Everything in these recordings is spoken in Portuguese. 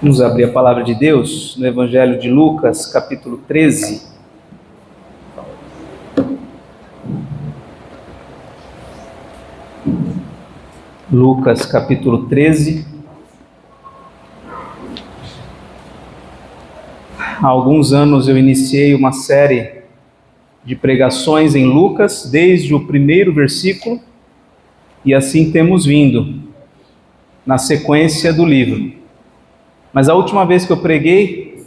Vamos abrir a palavra de Deus no Evangelho de Lucas, capítulo 13. Lucas, capítulo 13. Há alguns anos eu iniciei uma série de pregações em Lucas, desde o primeiro versículo, e assim temos vindo na sequência do livro. Mas a última vez que eu preguei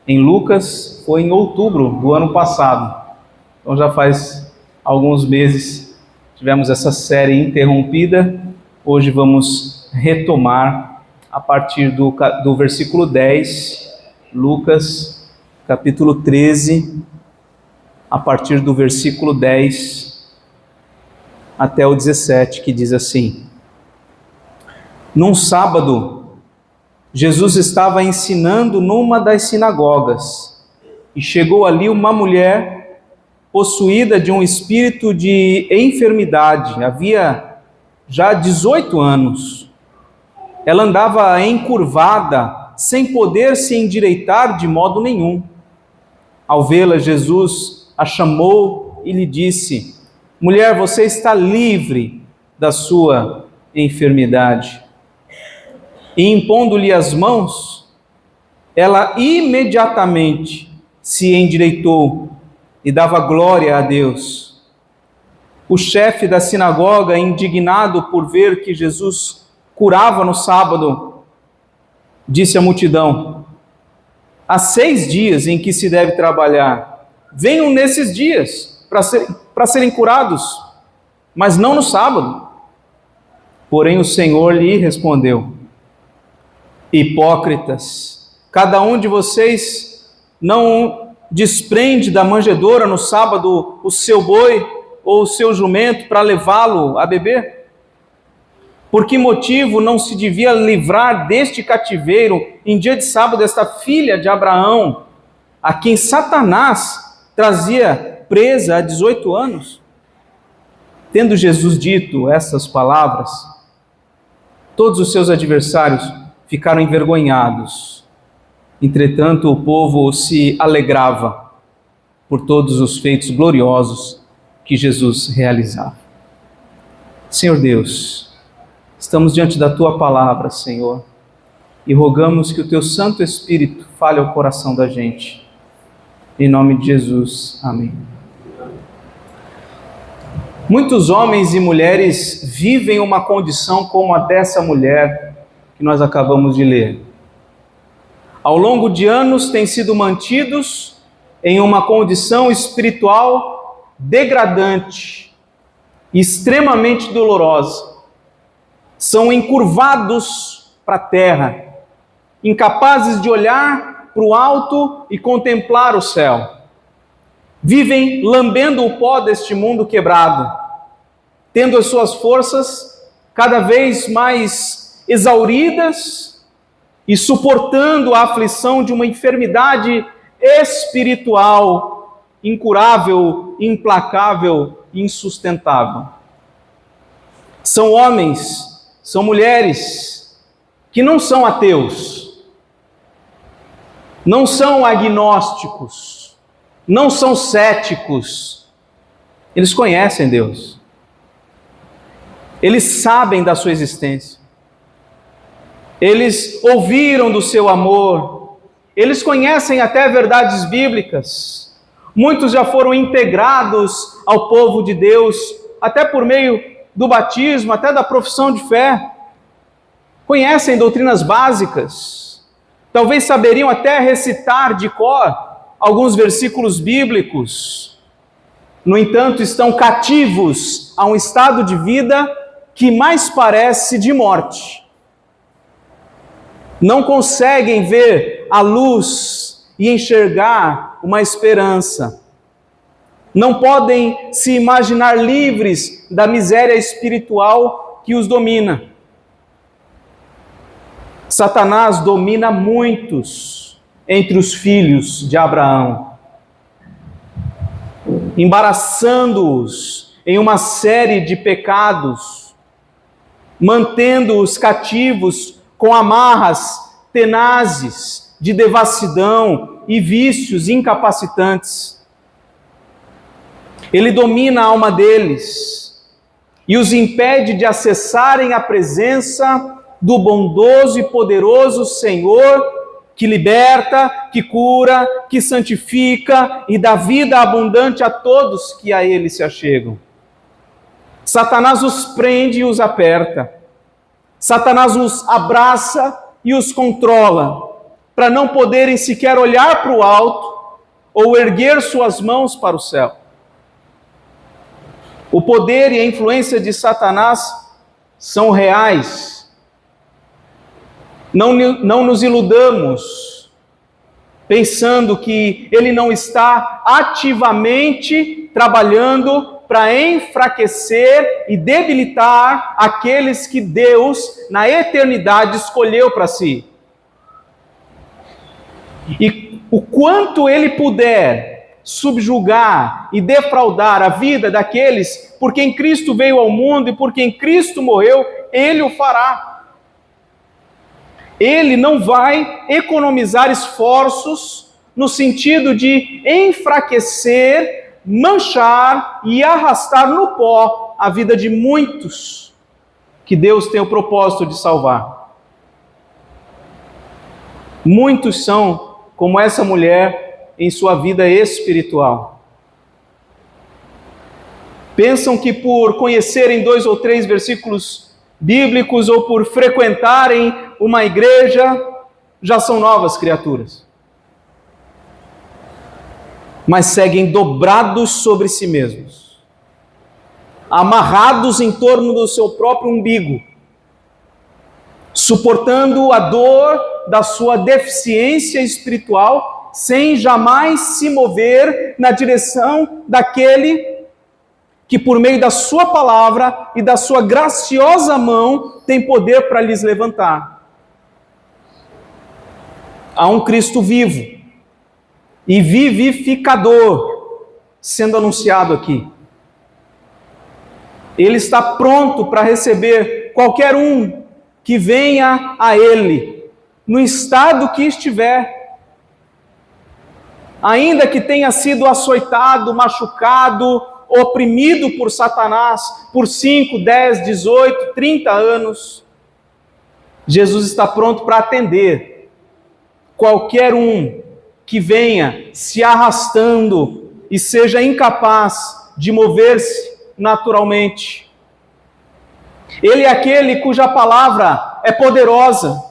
em Lucas foi em outubro do ano passado. Então já faz alguns meses tivemos essa série interrompida. Hoje vamos retomar a partir do versículo 10, Lucas capítulo 13, a partir do versículo 10 até o 17, que diz assim: Num sábado, Jesus estava ensinando numa das sinagogas, e chegou ali uma mulher possuída de um espírito de enfermidade, havia já 18 anos. Ela andava encurvada, sem poder se endireitar de modo nenhum. Ao vê-la, Jesus a chamou e lhe disse: Mulher, você está livre da sua enfermidade. E impondo-lhe as mãos, ela imediatamente se endireitou e dava glória a Deus. O chefe da sinagoga, indignado por ver que Jesus curava no sábado, disse à multidão: Há 6 dias em que se deve trabalhar. Venham nesses dias para serem curados, mas não no sábado. Porém o Senhor lhe respondeu: Hipócritas, cada um de vocês não desprende da manjedoura no sábado o seu boi ou o seu jumento para levá-lo a beber? Por que motivo não se devia livrar deste cativeiro em dia de sábado esta filha de Abraão, a quem Satanás trazia presa há 18 anos? Tendo Jesus dito essas palavras, todos os seus adversários ficaram envergonhados. Entretanto, o povo se alegrava por todos os feitos gloriosos que Jesus realizava. Senhor Deus, estamos diante da Tua palavra, Senhor, e rogamos que o Teu Santo Espírito fale ao coração da gente. Em nome de Jesus, amém. Muitos homens e mulheres vivem uma condição como a dessa mulher que nós acabamos de ler. Ao longo de anos têm sido mantidos em uma condição espiritual degradante, extremamente dolorosa. São encurvados para a terra, incapazes de olhar para o alto e contemplar o céu. Vivem lambendo o pó deste mundo quebrado, tendo as suas forças cada vez mais exauridas e suportando a aflição de uma enfermidade espiritual incurável, implacável e insustentável. São homens, são mulheres que não são ateus, não são agnósticos, não são céticos. Eles conhecem Deus. Eles sabem da sua existência. Eles ouviram do seu amor. Eles conhecem até verdades bíblicas. Muitos já foram integrados ao povo de Deus, até por meio do batismo, até da profissão de fé. Conhecem doutrinas básicas. Talvez saberiam até recitar de cor alguns versículos bíblicos. No entanto, estão cativos a um estado de vida que mais parece de morte. Não conseguem ver a luz e enxergar uma esperança. Não podem se imaginar livres da miséria espiritual que os domina. Satanás domina muitos entre os filhos de Abraão, embaraçando-os em uma série de pecados, mantendo-os cativos com amarras tenazes de devassidão e vícios incapacitantes. Ele domina a alma deles e os impede de acessarem a presença do bondoso e poderoso Senhor, que liberta, que cura, que santifica e dá vida abundante a todos que a Ele se achegam. Satanás os prende e os aperta. Satanás os abraça e os controla, para não poderem sequer olhar para o alto ou erguer suas mãos para o céu. O poder e a influência de Satanás são reais. Não nos iludamos pensando que ele não está ativamente trabalhando para enfraquecer e debilitar aqueles que Deus, na eternidade, escolheu para si. E o quanto ele puder subjugar e defraudar a vida daqueles por quem Cristo veio ao mundo e por quem Cristo morreu, ele o fará. Ele não vai economizar esforços no sentido de enfraquecer, manchar e arrastar no pó a vida de muitos que Deus tem o propósito de salvar. Muitos são como essa mulher em sua vida espiritual. Pensam que por conhecerem 2 ou 3 versículos bíblicos ou por frequentarem uma igreja, já são novas criaturas. Mas seguem dobrados sobre si mesmos, amarrados em torno do seu próprio umbigo, suportando a dor da sua deficiência espiritual, sem jamais se mover na direção daquele que por meio da sua palavra e da sua graciosa mão tem poder para lhes levantar. Há um Cristo vivo e vivificador sendo anunciado aqui. Ele está pronto para receber qualquer um que venha a Ele, no estado que estiver, ainda que tenha sido açoitado, machucado, oprimido por Satanás por 5, 10, 18, 30 anos, Jesus está pronto para atender qualquer um que venha se arrastando e seja incapaz de mover-se naturalmente. Ele é aquele cuja palavra é poderosa.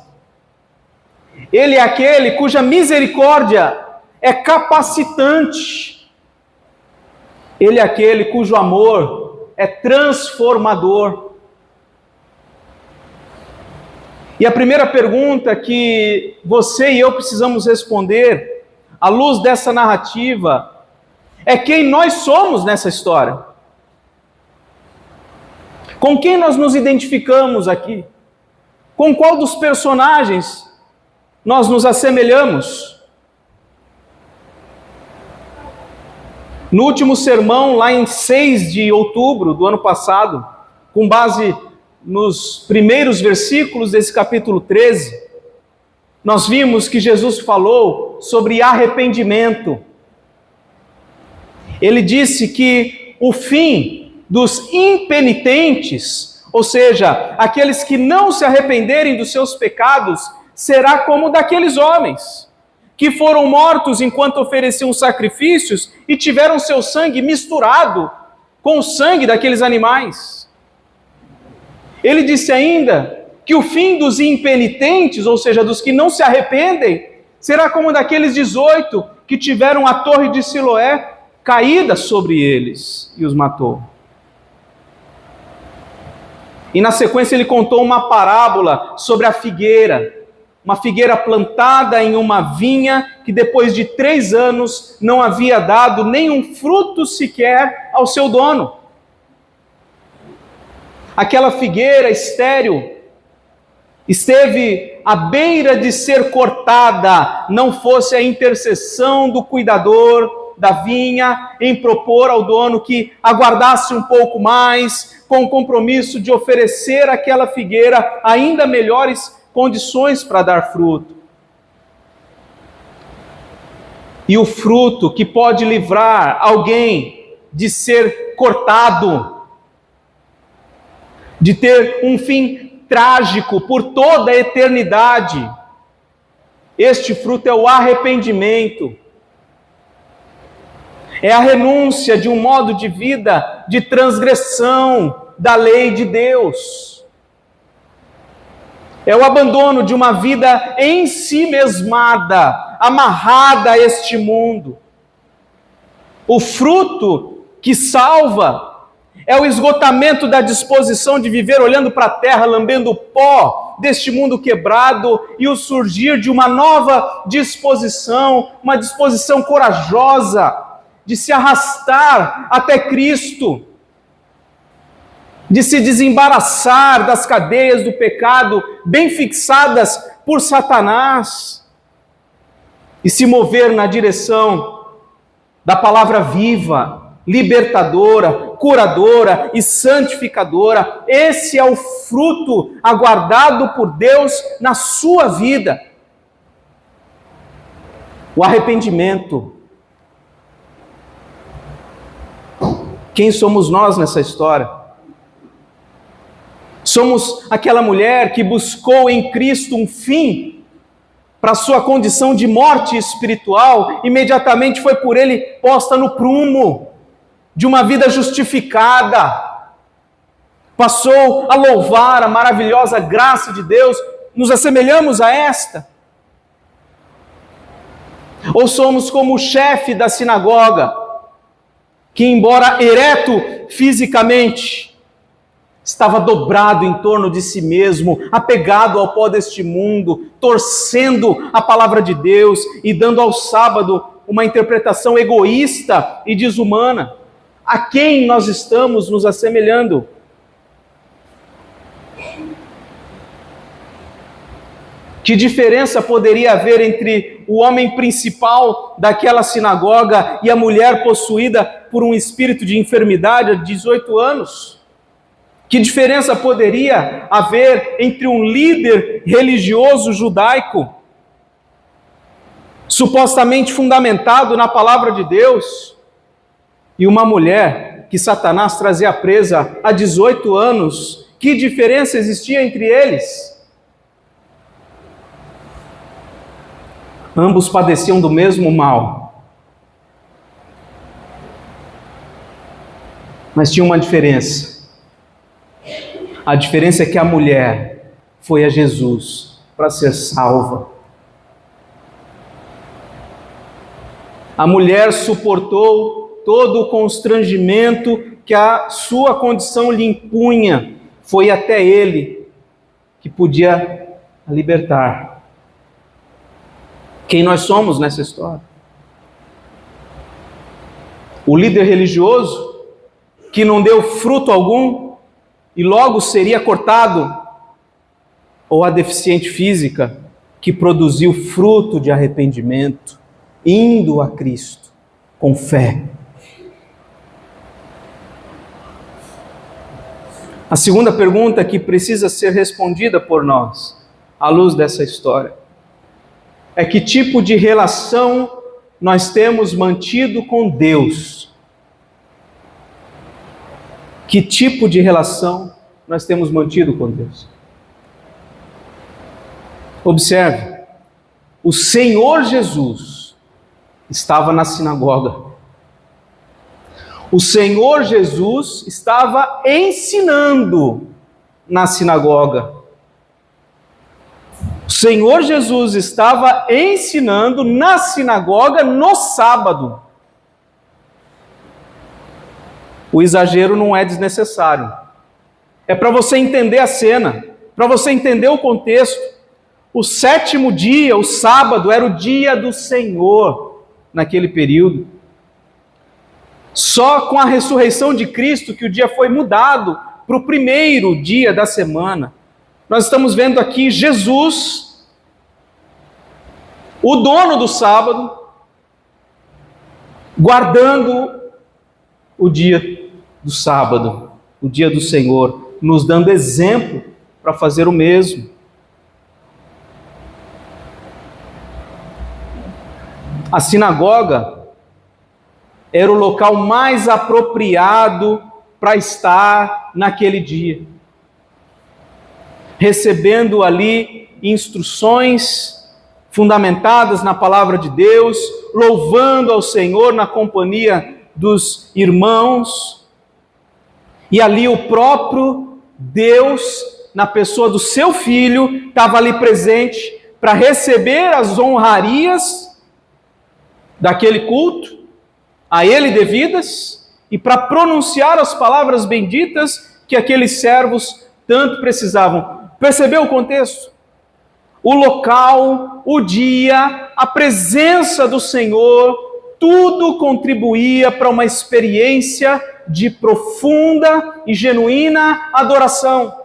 Ele é aquele cuja misericórdia é capacitante. Ele é aquele cujo amor é transformador. E a primeira pergunta que você e eu precisamos responder, à luz dessa narrativa, é quem nós somos nessa história. Com quem nós nos identificamos aqui? Com qual dos personagens nós nos assemelhamos? No último sermão, lá em 6 de outubro do ano passado, com base nos primeiros versículos desse capítulo 13, nós vimos que Jesus falou sobre arrependimento. Ele disse que o fim dos impenitentes, ou seja, aqueles que não se arrependerem dos seus pecados, será como daqueles homens que foram mortos enquanto ofereciam sacrifícios e tiveram seu sangue misturado com o sangue daqueles animais. Ele disse ainda que o fim dos impenitentes, ou seja, dos que não se arrependem, será como daqueles 18 que tiveram a torre de Siloé caída sobre eles e os matou. E na sequência ele contou uma parábola sobre a figueira, uma figueira plantada em uma vinha que depois de 3 anos não havia dado nenhum fruto sequer ao seu dono. Aquela figueira estéril esteve à beira de ser cortada, não fosse a intercessão do cuidador da vinha em propor ao dono que aguardasse um pouco mais, com o compromisso de oferecer àquela figueira ainda melhores condições para dar fruto. E o fruto que pode livrar alguém de ser cortado, de ter um fim trágico por toda a eternidade, este fruto é o arrependimento. É a renúncia de um modo de vida de transgressão da lei de Deus. É o abandono de uma vida em si mesmada, amarrada a este mundo. O fruto que salva é o esgotamento da disposição de viver olhando para a terra, lambendo o pó deste mundo quebrado, e o surgir de uma nova disposição, uma disposição corajosa, de se arrastar até Cristo, de se desembaraçar das cadeias do pecado, bem fixadas por Satanás, e se mover na direção da palavra viva, libertadora, curadora e santificadora. Esse é o fruto aguardado por Deus na sua vida. O arrependimento. Quem somos nós nessa história? Somos aquela mulher que buscou em Cristo um fim para sua condição de morte espiritual, imediatamente foi por ele posta no prumo de uma vida justificada. Passou a louvar a maravilhosa graça de Deus. Nos assemelhamos a esta? Ou somos como o chefe da sinagoga, que, embora ereto fisicamente, estava dobrado em torno de si mesmo, apegado ao pó deste mundo, torcendo a palavra de Deus e dando ao sábado uma interpretação egoísta e desumana? A quem nós estamos nos assemelhando? Que diferença poderia haver entre o homem principal daquela sinagoga e a mulher possuída por um espírito de enfermidade há 18 anos? Que diferença poderia haver entre um líder religioso judaico, supostamente fundamentado na palavra de Deus, e uma mulher que Satanás trazia presa há 18 anos? Que diferença existia entre eles? Ambos padeciam do mesmo mal. Mas tinha uma diferença. A diferença é que a mulher foi a Jesus para ser salva. A mulher suportou todo o constrangimento que a sua condição lhe impunha. Foi até ele que podia a libertar. Quem nós somos nessa história? O líder religioso que não deu fruto algum e logo seria cortado? Ou a deficiente física que produziu fruto de arrependimento, indo a Cristo com fé? A segunda pergunta que precisa ser respondida por nós, à luz dessa história, é que tipo de relação nós temos mantido com Deus? Que tipo de relação nós temos mantido com Deus? Observe, o Senhor Jesus estava na sinagoga. O Senhor Jesus estava ensinando na sinagoga. O Senhor Jesus estava ensinando na sinagoga no sábado. O exagero não é desnecessário. É para você entender a cena, para você entender o contexto. O sétimo dia, o sábado, era o dia do Senhor naquele período. Só com a ressurreição de Cristo que o dia foi mudado para o primeiro dia da semana. Nós estamos vendo aqui Jesus, o dono do sábado, guardando o dia do sábado, o dia do Senhor, nos dando exemplo para fazer o mesmo. A sinagoga era o local mais apropriado para estar naquele dia, recebendo ali instruções fundamentadas na palavra de Deus, louvando ao Senhor na companhia dos irmãos, e ali o próprio Deus, na pessoa do seu Filho, estava ali presente para receber as honrarias daquele culto, a ele devidas, e para pronunciar as palavras benditas que aqueles servos tanto precisavam. Percebeu o contexto? O local, o dia, a presença do Senhor, tudo contribuía para uma experiência de profunda e genuína adoração.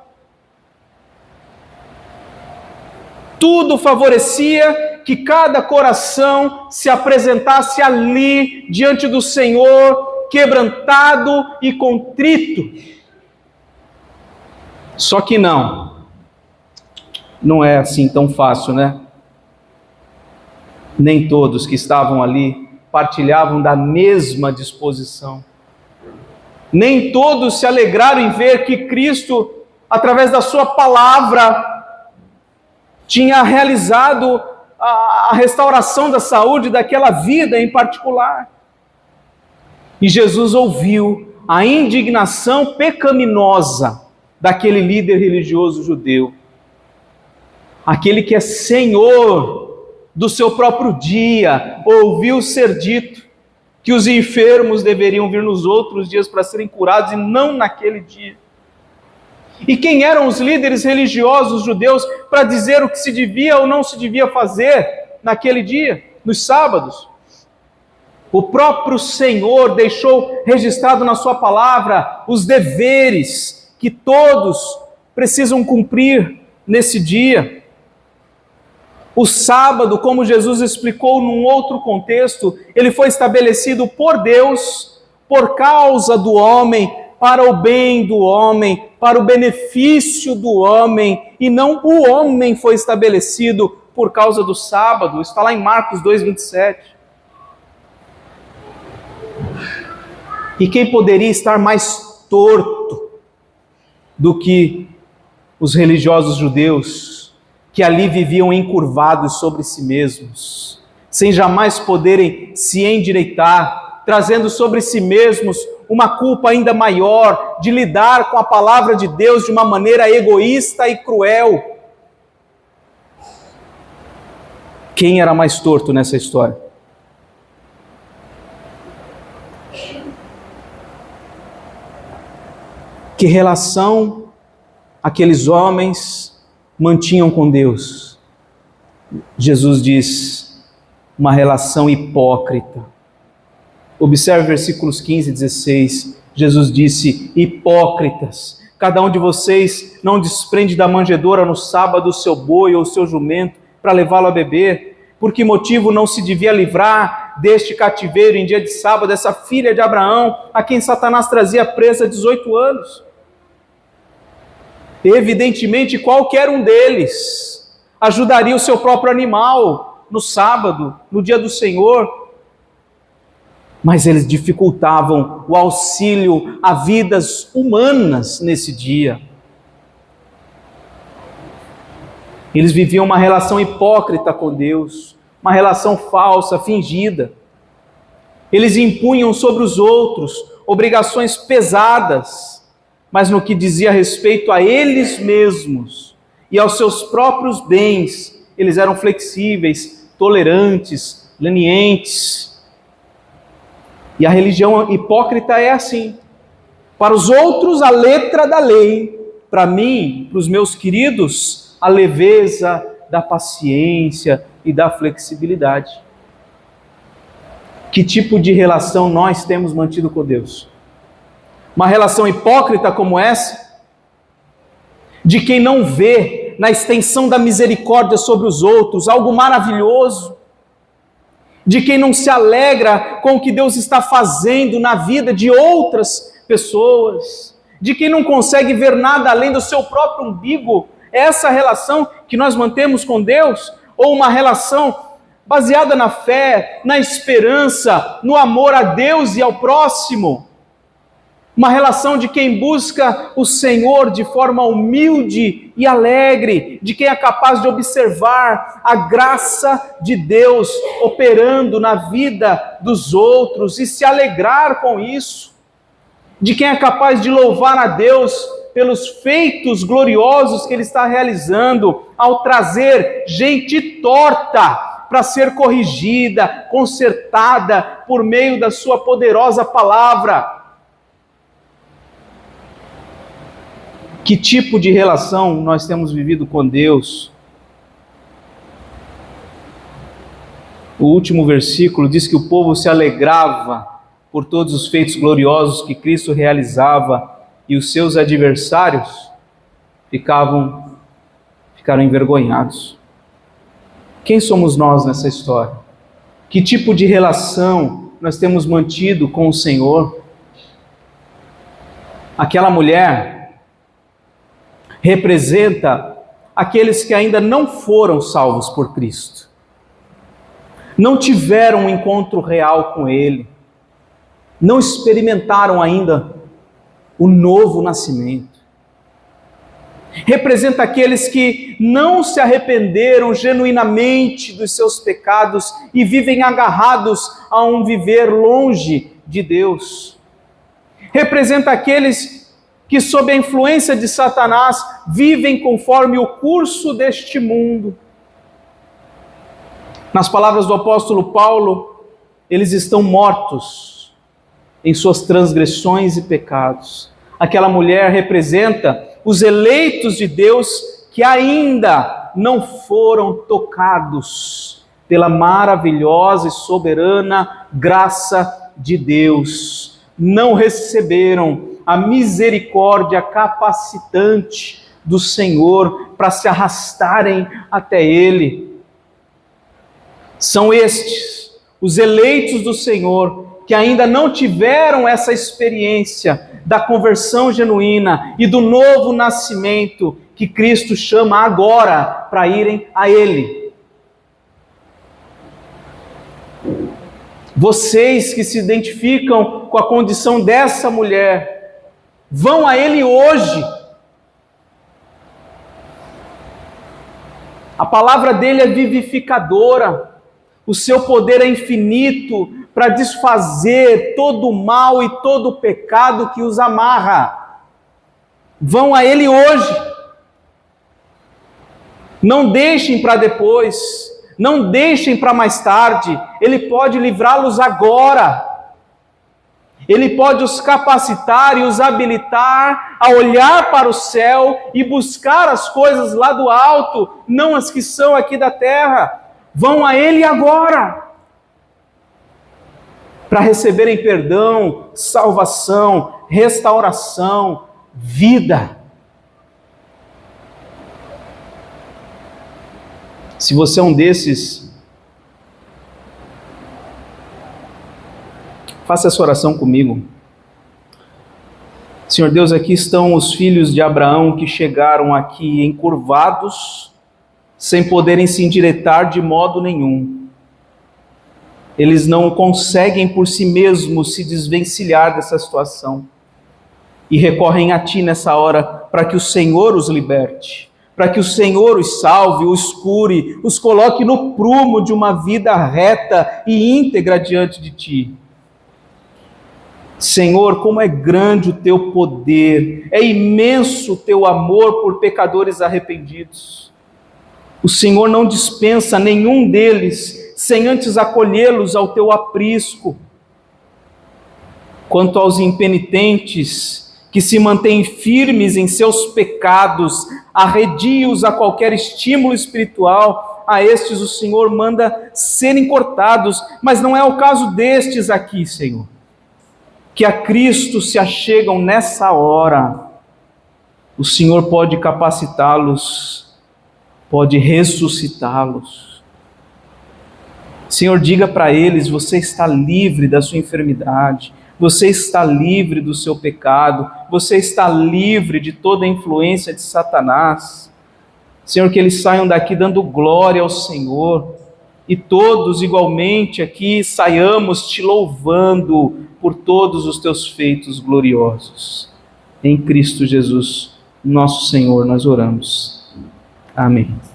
Tudo favorecia que cada coração se apresentasse ali diante do Senhor, quebrantado e contrito. Só que não é assim tão fácil, né? Nem todos que estavam ali partilhavam da mesma disposição. Nem todos se alegraram em ver que Cristo, através da sua palavra, tinha realizado a restauração da saúde daquela vida em particular. E Jesus ouviu a indignação pecaminosa daquele líder religioso judeu, aquele que é senhor do seu próprio dia, ouviu ser dito que os enfermos deveriam vir nos outros dias para serem curados e não naquele dia. E quem eram os líderes religiosos judeus para dizer o que se devia ou não se devia fazer naquele dia, nos sábados? O próprio Senhor deixou registrado na sua palavra os deveres que todos precisam cumprir nesse dia. O sábado, como Jesus explicou num outro contexto, ele foi estabelecido por Deus, por causa do homem, para o bem do homem, para o benefício do homem, e não o homem foi estabelecido por causa do sábado. Está lá em Marcos 2:27. E quem poderia estar mais torto do que os religiosos judeus, que ali viviam encurvados sobre si mesmos, sem jamais poderem se endireitar, trazendo sobre si mesmos uma culpa ainda maior de lidar com a palavra de Deus de uma maneira egoísta e cruel. Quem era mais torto nessa história? Que relação aqueles homens mantinham com Deus? Jesus diz, uma relação hipócrita. Observe versículos 15 e 16. Jesus disse, hipócritas, cada um de vocês não desprende da manjedoura no sábado o seu boi ou o seu jumento para levá-lo a beber? Por que motivo não se devia livrar deste cativeiro em dia de sábado essa filha de Abraão, a quem Satanás trazia presa há 18 anos? Evidentemente, qualquer um deles ajudaria o seu próprio animal no sábado, no dia do Senhor, mas eles dificultavam o auxílio a vidas humanas nesse dia. Eles viviam uma relação hipócrita com Deus, uma relação falsa, fingida. Eles impunham sobre os outros obrigações pesadas, mas no que dizia respeito a eles mesmos e aos seus próprios bens, eles eram flexíveis, tolerantes, lenientes. E a religião hipócrita é assim. Para os outros, a letra da lei. Para mim, para os meus queridos, a leveza da paciência e da flexibilidade. Que tipo de relação nós temos mantido com Deus? Uma relação hipócrita como essa? De quem não vê na extensão da misericórdia sobre os outros algo maravilhoso? De quem não se alegra com o que Deus está fazendo na vida de outras pessoas? De quem não consegue ver nada além do seu próprio umbigo? É essa relação que nós mantemos com Deus? Ou uma relação baseada na fé, na esperança, no amor a Deus e ao próximo. Uma relação de quem busca o Senhor de forma humilde e alegre, de quem é capaz de observar a graça de Deus operando na vida dos outros e se alegrar com isso, de quem é capaz de louvar a Deus pelos feitos gloriosos que Ele está realizando ao trazer gente torta para ser corrigida, consertada por meio da sua poderosa palavra. Que tipo de relação nós temos vivido com Deus? O último versículo diz que o povo se alegrava por todos os feitos gloriosos que Cristo realizava e os seus adversários ficaram envergonhados. Quem somos nós nessa história? Que tipo de relação nós temos mantido com o Senhor? Aquela mulher representa aqueles que ainda não foram salvos por Cristo, não tiveram um encontro real com Ele, não experimentaram ainda o novo nascimento. Representa aqueles que não se arrependeram genuinamente dos seus pecados e vivem agarrados a um viver longe de Deus. Representa aqueles que, sob a influência de Satanás, vivem conforme o curso deste mundo. Nas palavras do apóstolo Paulo, eles estão mortos em suas transgressões e pecados. Aquela mulher representa os eleitos de Deus que ainda não foram tocados pela maravilhosa e soberana graça de Deus. Não receberam a misericórdia capacitante do Senhor para se arrastarem até Ele. São estes, os eleitos do Senhor, que ainda não tiveram essa experiência da conversão genuína e do novo nascimento que Cristo chama agora para irem a Ele. Vocês que se identificam com a condição dessa mulher, vão a Ele hoje. A palavra dele é vivificadora, o seu poder é infinito para desfazer todo o mal e todo o pecado que os amarra. Vão a Ele hoje. Não deixem para depois, não deixem para mais tarde. Ele pode livrá-los agora. Ele pode os capacitar e os habilitar a olhar para o céu e buscar as coisas lá do alto, não as que são aqui da terra. Vão a Ele agora, para receberem perdão, salvação, restauração, vida. Se você é um desses, faça essa oração comigo. Senhor Deus, aqui estão os filhos de Abraão que chegaram aqui encurvados, sem poderem se endireitar de modo nenhum. Eles não conseguem por si mesmos se desvencilhar dessa situação. E recorrem a Ti nessa hora para que o Senhor os liberte, para que o Senhor os salve, os cure, os coloque no prumo de uma vida reta e íntegra diante de Ti. Senhor, como é grande o Teu poder, é imenso o Teu amor por pecadores arrependidos. O Senhor não dispensa nenhum deles sem antes acolhê-los ao Teu aprisco. Quanto aos impenitentes que se mantêm firmes em seus pecados, arredios a qualquer estímulo espiritual, a estes o Senhor manda serem cortados, mas não é o caso destes aqui, Senhor, que a Cristo se achegam nessa hora. O Senhor pode capacitá-los, pode ressuscitá-los. Senhor, diga para eles: você está livre da sua enfermidade, você está livre do seu pecado, você está livre de toda a influência de Satanás. Senhor, que eles saiam daqui dando glória ao Senhor e todos igualmente aqui saiamos te louvando por todos os teus feitos gloriosos. Em Cristo Jesus, nosso Senhor, nós oramos. Amém.